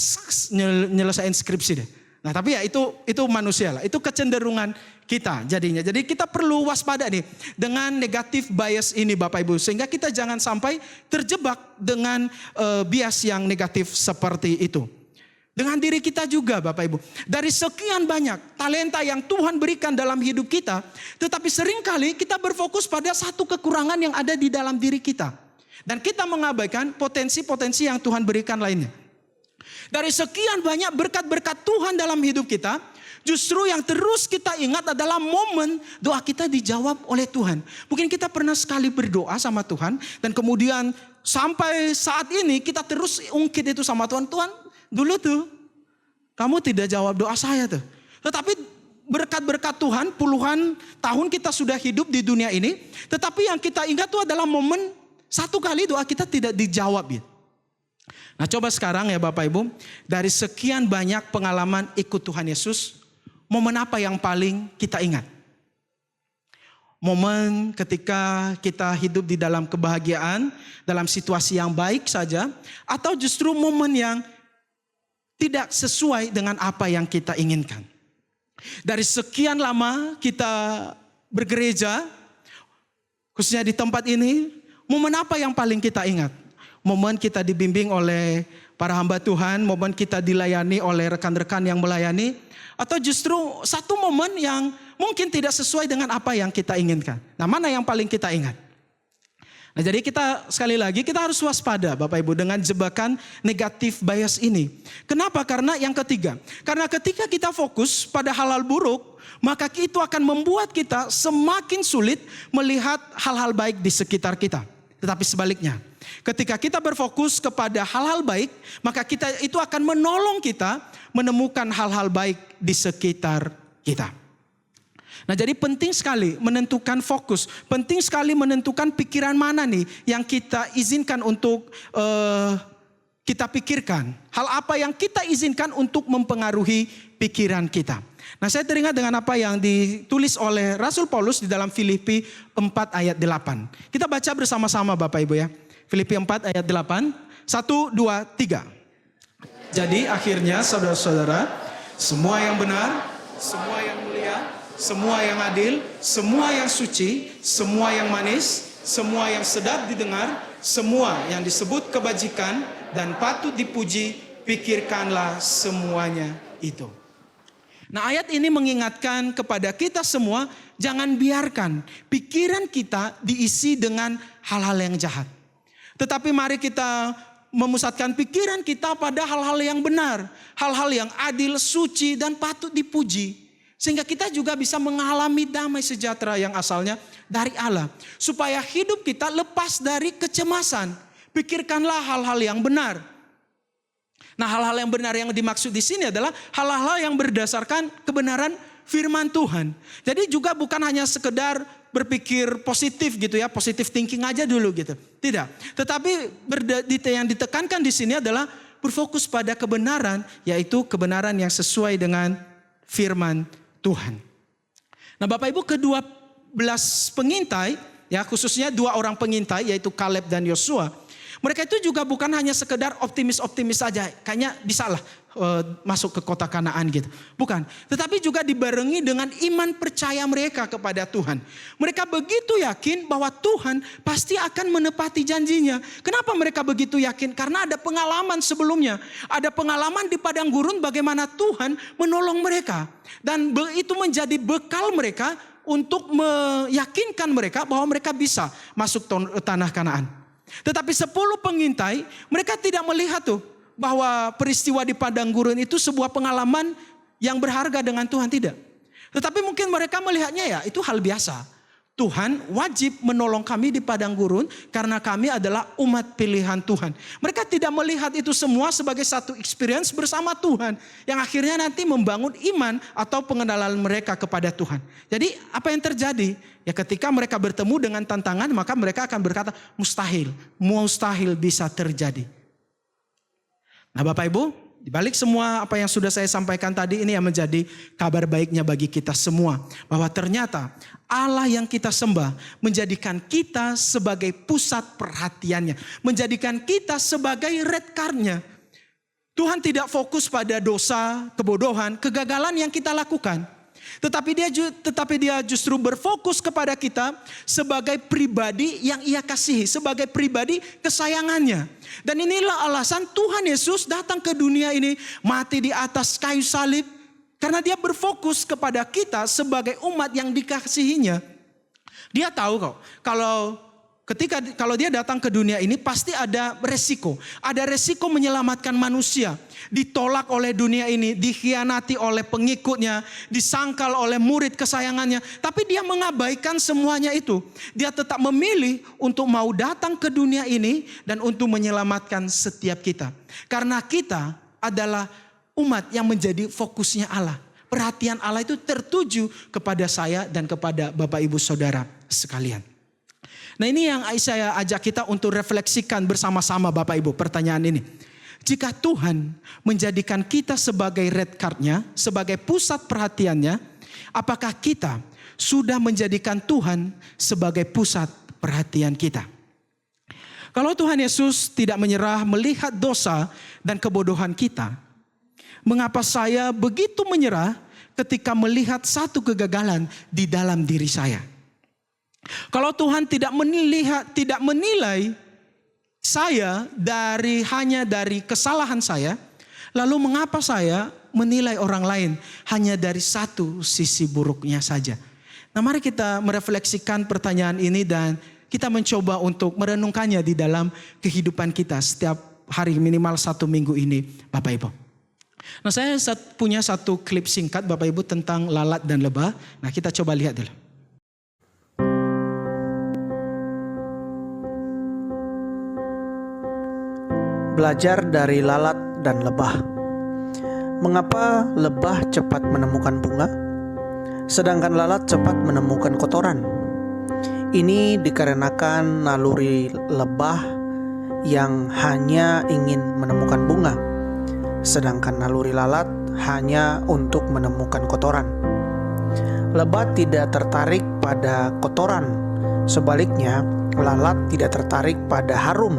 nyelesain skripsi deh. Nah tapi ya itu manusia lah, itu kecenderungan kita jadinya. Jadi kita perlu waspada nih dengan negatif bias ini Bapak Ibu. Sehingga kita jangan sampai terjebak dengan bias yang negatif seperti itu. Dengan diri kita juga Bapak Ibu. Dari sekian banyak talenta yang Tuhan berikan dalam hidup kita. Tetapi seringkali kita berfokus pada satu kekurangan yang ada di dalam diri kita. Dan kita mengabaikan potensi-potensi yang Tuhan berikan lainnya. Dari sekian banyak berkat-berkat Tuhan dalam hidup kita, justru yang terus kita ingat adalah momen doa kita dijawab oleh Tuhan. Mungkin kita pernah sekali berdoa sama Tuhan dan kemudian sampai saat ini kita terus ungkit itu sama Tuhan. Tuhan, dulu tuh kamu tidak jawab doa saya tuh. Tetapi berkat-berkat Tuhan puluhan tahun kita sudah hidup di dunia ini. Tetapi yang kita ingat tuh adalah momen satu kali doa kita tidak dijawab ya. Nah coba sekarang ya Bapak Ibu, dari sekian banyak pengalaman ikut Tuhan Yesus, momen apa yang paling kita ingat? Momen ketika kita hidup di dalam kebahagiaan, dalam situasi yang baik saja, atau justru momen yang tidak sesuai dengan apa yang kita inginkan? Dari sekian lama kita bergereja, khususnya di tempat ini, momen apa yang paling kita ingat? Momen kita dibimbing oleh para hamba Tuhan, momen kita dilayani oleh rekan-rekan yang melayani, atau justru satu momen yang mungkin tidak sesuai dengan apa yang kita inginkan. Nah, mana yang paling kita ingat? Nah, jadi kita sekali lagi kita harus waspada Bapak Ibu dengan jebakan negatif bias ini. Kenapa? Karena yang ketiga, karena ketika kita fokus pada hal-hal buruk, maka itu akan membuat kita semakin sulit melihat hal-hal baik di sekitar kita. Tetapi sebaliknya, ketika kita berfokus kepada hal-hal baik, maka itu akan menolong kita menemukan hal-hal baik di sekitar kita. Nah jadi penting sekali menentukan fokus, penting sekali menentukan pikiran mana nih yang kita izinkan untuk kita pikirkan. Hal apa yang kita izinkan untuk mempengaruhi pikiran kita. Nah saya teringat dengan apa yang ditulis oleh Rasul Paulus di dalam Filipi 4 ayat 8. Kita baca bersama-sama Bapak Ibu ya. Filipi 4 ayat 8. 1, 2, 3. Jadi akhirnya saudara-saudara, semua yang benar, semua yang mulia, semua yang adil, semua yang suci, semua yang manis, semua yang sedap didengar, semua yang disebut kebajikan dan patut dipuji, pikirkanlah semuanya itu. Nah ayat ini mengingatkan kepada kita semua, jangan biarkan pikiran kita diisi dengan hal-hal yang jahat. Tetapi mari kita memusatkan pikiran kita pada hal-hal yang benar, hal-hal yang adil, suci dan patut dipuji. Sehingga kita juga bisa mengalami damai sejahtera yang asalnya dari Allah. Supaya hidup kita lepas dari kecemasan. Pikirkanlah hal-hal yang benar. Nah hal-hal yang benar yang dimaksud di sini adalah hal-hal yang berdasarkan kebenaran firman Tuhan. Jadi juga bukan hanya sekedar berpikir positif gitu ya, positive thinking aja dulu gitu. Tidak. Tetapi yang ditekankan di sini adalah berfokus pada kebenaran, yaitu kebenaran yang sesuai dengan firman Tuhan. Nah Bapak Ibu, ke-12 pengintai, ya khususnya 2 orang pengintai yaitu Kaleb dan Yosua. Mereka itu juga bukan hanya sekedar optimis-optimis saja, kayaknya bisalah masuk ke kota Kanaan gitu. Bukan, tetapi juga dibarengi dengan iman percaya mereka kepada Tuhan. Mereka begitu yakin bahwa Tuhan pasti akan menepati janjinya. Kenapa mereka begitu yakin? Karena ada pengalaman sebelumnya. Ada pengalaman di padang gurun bagaimana Tuhan menolong mereka. Dan itu menjadi bekal mereka untuk meyakinkan mereka bahwa mereka bisa masuk tanah Kanaan. Tetapi 10 pengintai, mereka tidak melihat tuh bahwa peristiwa di padang gurun itu sebuah pengalaman yang berharga dengan Tuhan, tidak. Tetapi mungkin mereka melihatnya ya itu hal biasa. Tuhan wajib menolong kami di padang gurun karena kami adalah umat pilihan Tuhan. Mereka tidak melihat itu semua sebagai satu experience bersama Tuhan yang akhirnya nanti membangun iman atau pengenalan mereka kepada Tuhan. Jadi apa yang terjadi? Ya ketika mereka bertemu dengan tantangan, maka mereka akan berkata mustahil bisa terjadi. Nah Bapak Ibu, di balik semua apa yang sudah saya sampaikan tadi, ini yang menjadi kabar baiknya bagi kita semua. Bahwa ternyata Allah yang kita sembah menjadikan kita sebagai pusat perhatiannya. Menjadikan kita sebagai red card-nya. Tuhan tidak fokus pada dosa, kebodohan, kegagalan yang kita lakukan. Tetapi dia justru berfokus kepada kita sebagai pribadi yang ia kasihi. Sebagai pribadi kesayangannya. Dan inilah alasan Tuhan Yesus datang ke dunia ini, mati di atas kayu salib. Karena dia berfokus kepada kita sebagai umat yang dikasihinya. Dia tahu kok, kalau dia datang ke dunia ini pasti ada resiko. Ada resiko menyelamatkan manusia. Ditolak oleh dunia ini, dikhianati oleh pengikutnya, disangkal oleh murid kesayangannya. Tapi dia mengabaikan semuanya itu. Dia tetap memilih untuk mau datang ke dunia ini dan untuk menyelamatkan setiap kita. Karena kita adalah umat yang menjadi fokusnya Allah. Perhatian Allah itu tertuju kepada saya dan kepada Bapak Ibu Saudara sekalian. Nah ini yang saya ajak kita untuk refleksikan bersama-sama Bapak Ibu, pertanyaan ini. Jika Tuhan menjadikan kita sebagai red card-nya, sebagai pusat perhatiannya, apakah kita sudah menjadikan Tuhan sebagai pusat perhatian kita? Kalau Tuhan Yesus tidak menyerah melihat dosa dan kebodohan kita, mengapa saya begitu menyerah ketika melihat satu kegagalan di dalam diri saya? Kalau Tuhan tidak menilai saya hanya dari kesalahan saya, lalu mengapa saya menilai orang lain hanya dari satu sisi buruknya saja? Nah mari kita merefleksikan pertanyaan ini dan kita mencoba untuk merenungkannya di dalam kehidupan kita setiap hari minimal 1 minggu ini Bapak Ibu. Nah saya punya satu klip singkat Bapak Ibu tentang lalat dan lebah. Nah kita coba lihat dulu. Belajar dari lalat dan lebah. Mengapa lebah cepat menemukan bunga, sedangkan lalat cepat menemukan kotoran? Ini dikarenakan naluri lebah yang hanya ingin menemukan bunga, sedangkan naluri lalat hanya untuk menemukan kotoran. Lebah tidak tertarik pada kotoran, sebaliknya lalat tidak tertarik pada harum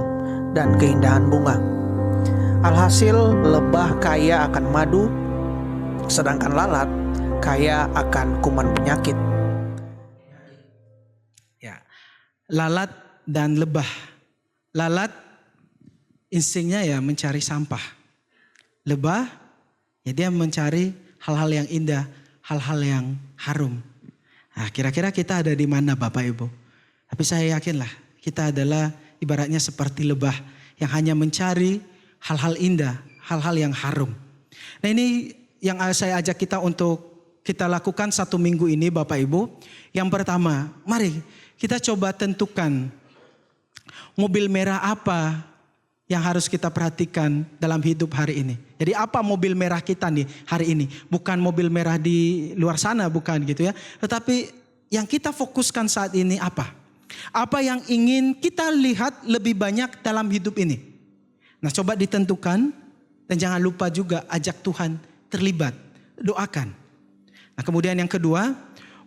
dan keindahan bunga. Alhasil lebah kaya akan madu, sedangkan lalat kaya akan kuman penyakit. Ya, lalat dan lebah. Lalat instingnya ya mencari sampah. Lebah ya dia mencari hal-hal yang indah, hal-hal yang harum. Nah, kira-kira kita ada di mana Bapak Ibu? Tapi saya yakinlah kita adalah ibaratnya seperti lebah yang hanya mencari hal-hal indah, hal-hal yang harum. Nah ini yang saya ajak kita untuk kita lakukan 1 minggu ini Bapak Ibu. Yang pertama, mari kita coba tentukan mobil merah apa yang harus kita perhatikan dalam hidup hari ini. Jadi apa mobil merah kita nih hari ini? Bukan mobil merah di luar sana, bukan gitu ya. Tetapi yang kita fokuskan saat ini apa? Apa yang ingin kita lihat lebih banyak dalam hidup ini? Nah coba ditentukan dan jangan lupa juga ajak Tuhan terlibat, doakan. Nah kemudian yang kedua,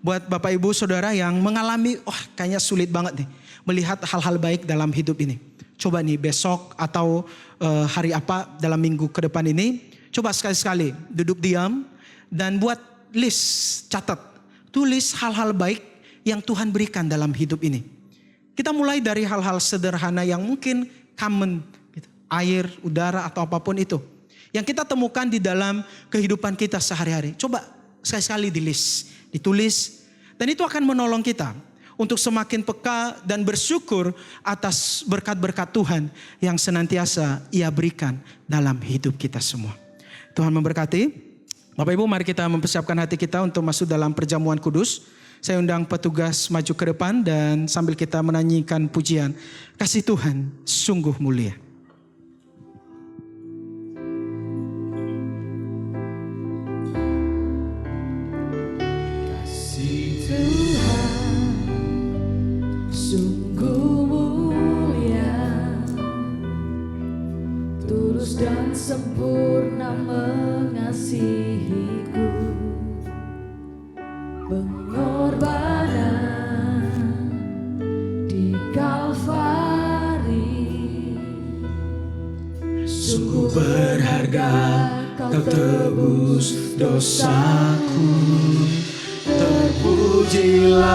buat Bapak Ibu Saudara yang mengalami, kayaknya sulit banget nih melihat hal-hal baik dalam hidup ini. Coba nih besok atau hari apa dalam minggu ke depan ini, coba sekali-sekali duduk diam dan buat list, catat, tulis hal-hal baik yang Tuhan berikan dalam hidup ini. Kita mulai dari hal-hal sederhana yang mungkin common, gitu. Air, udara atau apapun itu. Yang kita temukan di dalam kehidupan kita sehari-hari. Coba sekali-sekali di list, ditulis. Dan itu akan menolong kita untuk semakin peka dan bersyukur atas berkat-berkat Tuhan yang senantiasa Ia berikan dalam hidup kita semua. Tuhan memberkati. Bapak Ibu mari kita mempersiapkan hati kita untuk masuk dalam perjamuan kudus. Saya undang petugas maju ke depan dan sambil kita menyanyikan pujian, kasih Tuhan sungguh mulia. Kasih Tuhan sungguh mulia, tulus dan sempurna mengasihiku. Pengorbanan di Kalvari Sungguh berharga, kau tebus dosaku. Terpujilah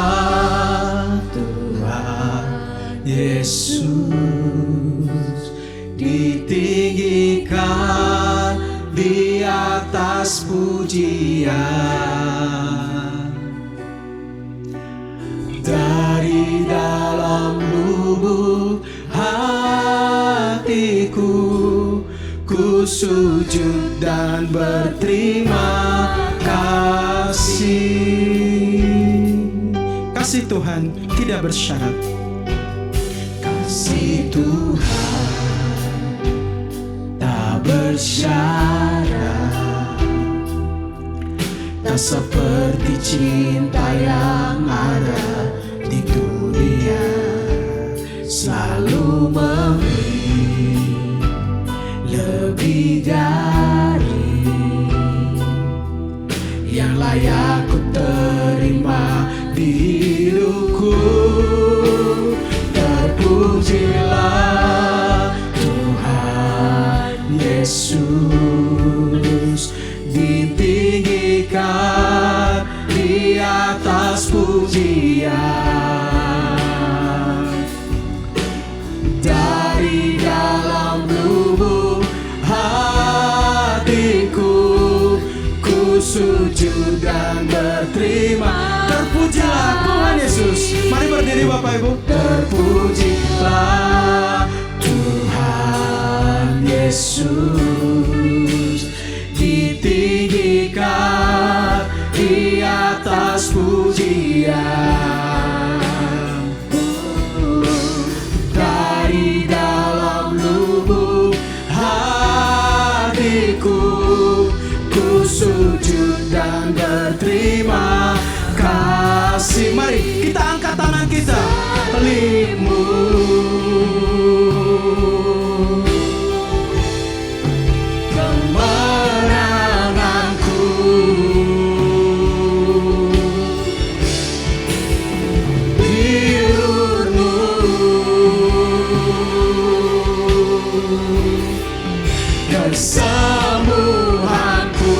Tuhan Yesus, ditinggikan di atas pujian. Dari dalam lubuk hatiku, ku sujud dan berterima kasih. Kasih Tuhan tidak bersyarat. Kasih Tuhan tak bersyarat, tak seperti cinta yang ada di dunia, selalu memberi lebih dari yang layak ku terima di hidupku. Terpujilah Tuhan Yesus, ditinggikan di atas pujian. Dari dalam lubuk hatiku, ku sujud dan berterima. Terpujilah Tuhan Yesus. Mari berdiri Bapak Ibu. Terpujilah Tuhan Yesus, ditinggikan di atas pujian. Dari dalam lubuk hatiku, ku sujud dan berterima kasih. Mari kita angkat tangan kita. Milikmu kemenanganku, hidupmu kesembuhanku.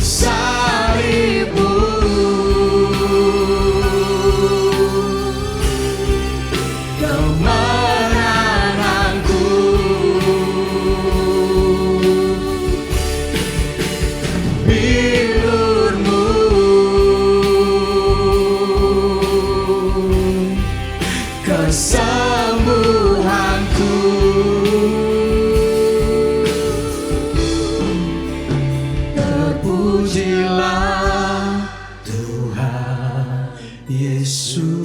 Salibmu kemenanganku, bilurmu kesembuhanku. Terpujilah Tuhan Yesus,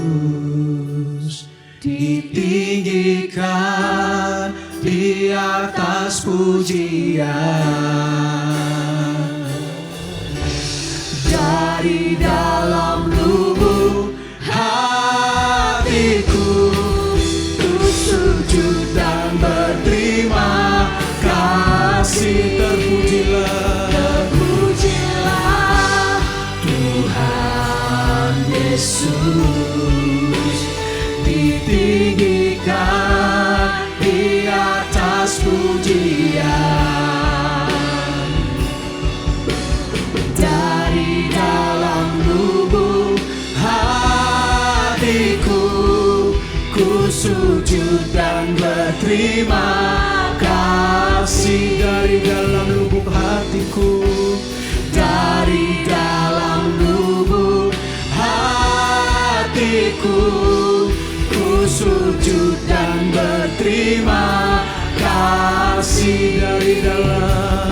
ditinggikan di atas pujian. Dari dalam lubuk hatiku, ku sujud dan berterima kasih. Terpujilah Tuhan Yesus, ditinggikan di atas pujian. Dari dalam lubuk hatiku, ku sujud dan berterima kasih. Dari dalam lubuk hatiku, dari dalam lubuk hatiku, ku sujud dan berterima kasih. Dari dalam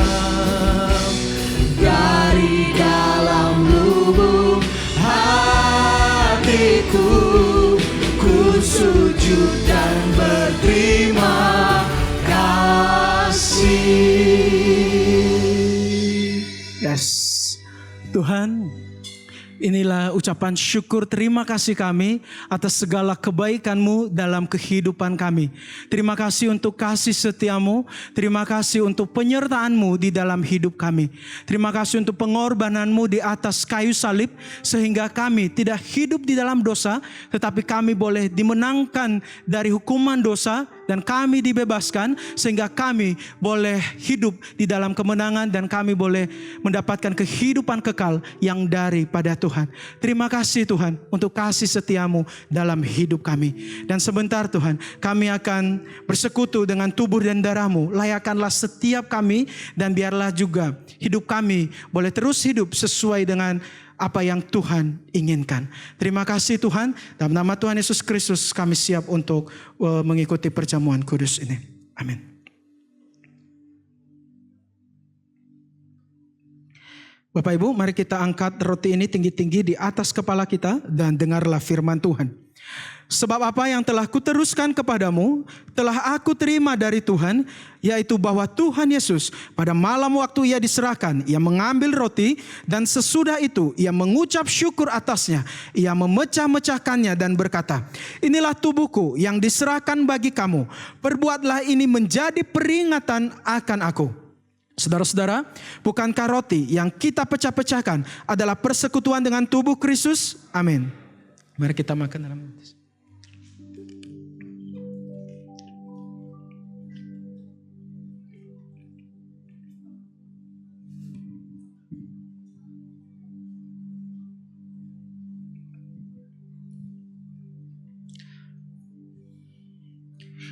Tuhan, inilah ucapan syukur terima kasih kami atas segala kebaikan-Mu dalam kehidupan kami. Terima kasih untuk kasih setia-Mu. Terima kasih untuk penyertaan-Mu di dalam hidup kami. Terima kasih untuk pengorbanan-Mu di atas kayu salib, sehingga kami tidak hidup di dalam dosa, tetapi kami boleh dimenangkan dari hukuman dosa, dan kami dibebaskan sehingga kami boleh hidup di dalam kemenangan dan kami boleh mendapatkan kehidupan kekal yang daripada Tuhan. Terima kasih Tuhan untuk kasih setia-Mu dalam hidup kami. Dan sebentar Tuhan, kami akan bersekutu dengan tubuh dan darah-Mu. Layakkanlah setiap kami dan biarlah juga hidup kami boleh terus hidup sesuai dengan apa yang Tuhan inginkan. Terima kasih Tuhan. Dalam nama Tuhan Yesus Kristus kami siap untuk mengikuti perjamuan kudus ini. Amin. Bapak Ibu, mari kita angkat roti ini tinggi-tinggi di atas kepala kita dan dengarlah firman Tuhan. Sebab apa yang telah kuteruskan kepadamu, telah aku terima dari Tuhan, yaitu bahwa Tuhan Yesus pada malam waktu ia diserahkan, ia mengambil roti dan sesudah itu ia mengucap syukur atasnya, ia memecah-mecahkannya dan berkata, inilah tubuhku yang diserahkan bagi kamu, perbuatlah ini menjadi peringatan akan aku. Saudara-saudara, bukankah roti yang kita pecah-pecahkan adalah persekutuan dengan tubuh Kristus? Amin. Mari kita makan dalam Yesus.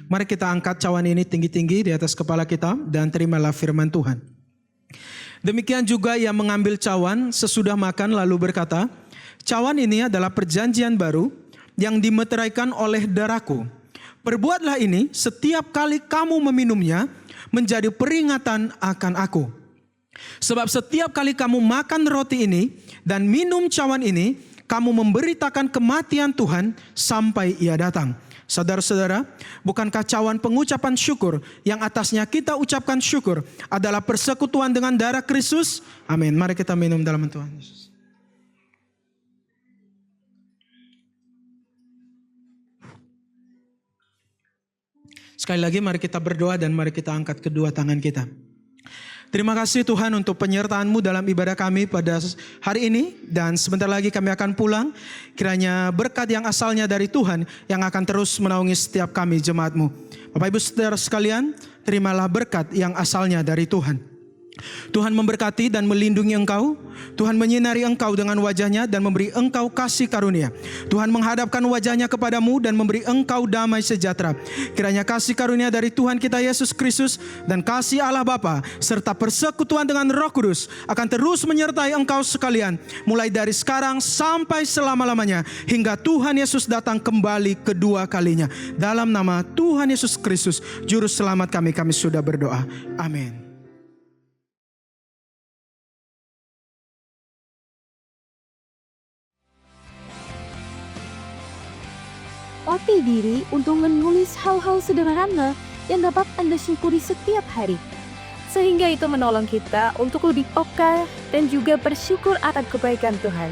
Mari kita angkat cawan ini tinggi-tinggi di atas kepala kita dan terimalah firman Tuhan. Demikian juga ia mengambil cawan sesudah makan lalu berkata, cawan ini adalah perjanjian baru yang dimeteraikan oleh darahku. Perbuatlah ini setiap kali kamu meminumnya menjadi peringatan akan aku. Sebab setiap kali kamu makan roti ini dan minum cawan ini, kamu memberitakan kematian Tuhan sampai ia datang. Saudara-saudara, bukankah cawan pengucapan syukur yang atasnya kita ucapkan syukur adalah persekutuan dengan darah Kristus? Amin. Mari kita minum dalam Tuhan Yesus. Sekali lagi mari kita berdoa dan mari kita angkat kedua tangan kita. Terima kasih Tuhan untuk penyertaan-Mu dalam ibadah kami pada hari ini. Dan sebentar lagi kami akan pulang. Kiranya berkat yang asalnya dari Tuhan yang akan terus menaungi setiap kami jemaat-Mu. Bapak Ibu Saudara sekalian, terimalah berkat yang asalnya dari Tuhan. Tuhan memberkati dan melindungi engkau. Tuhan menyinari engkau dengan wajahnya dan memberi engkau kasih karunia. Tuhan menghadapkan wajahnya kepadamu dan memberi engkau damai sejahtera. Kiranya kasih karunia dari Tuhan kita Yesus Kristus dan kasih Allah Bapa serta persekutuan dengan Roh Kudus akan terus menyertai engkau sekalian, mulai dari sekarang sampai selama-lamanya hingga Tuhan Yesus datang kembali kedua kalinya. Dalam nama Tuhan Yesus Kristus, Juru Selamat kami sudah berdoa. Amin. Latih diri untuk menulis hal-hal sederhana yang dapat Anda syukuri setiap hari. Sehingga itu menolong kita untuk lebih peka dan juga bersyukur atas kebaikan Tuhan.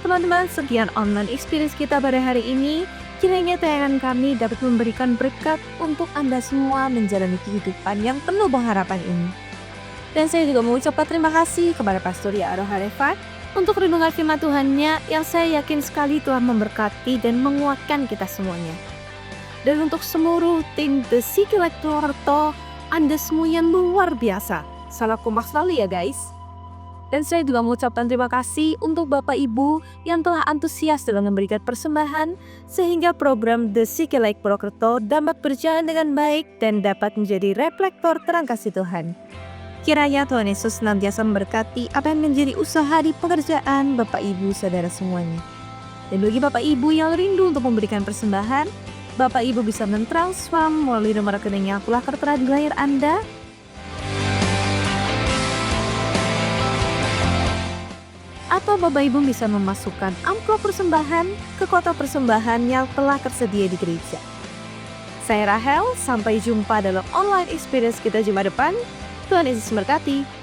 Teman-teman, sekian online experience kita pada hari ini. Kiranya tayangan kami dapat memberikan berkat untuk Anda semua menjalani kehidupan yang penuh pengharapan ini. Dan saya juga mengucapkan terima kasih kepada Pastor Ya'aroh Harefat untuk renungan firman Tuhannya yang saya yakin sekali Tuhan memberkati dan menguatkan kita semuanya. Dan untuk seluruh tim The City Light Purwokerto, Anda semuanya luar biasa. Salam kompak selalu ya guys. Dan saya juga mengucapkan terima kasih untuk Bapak Ibu yang telah antusias dalam memberikan persembahan sehingga program The City Light Purwokerto dapat berjalan dengan baik dan dapat menjadi reflektor terang kasih Tuhan. Kiranya Tuhan Yesus senantiasa memberkati apa yang menjadi usaha di pekerjaan Bapak Ibu Saudara semuanya. Dan bagi Bapak Ibu yang rindu untuk memberikan persembahan, Bapak Ibu bisa mentransfer melalui nomor rekening yang telah tertera di layar Anda. Atau Bapak Ibu bisa memasukkan amplop persembahan ke kotak persembahan yang telah tersedia di gereja. Saya Rahel, sampai jumpa dalam online experience kita Jumat depan. Tuhan Yesus memberkati.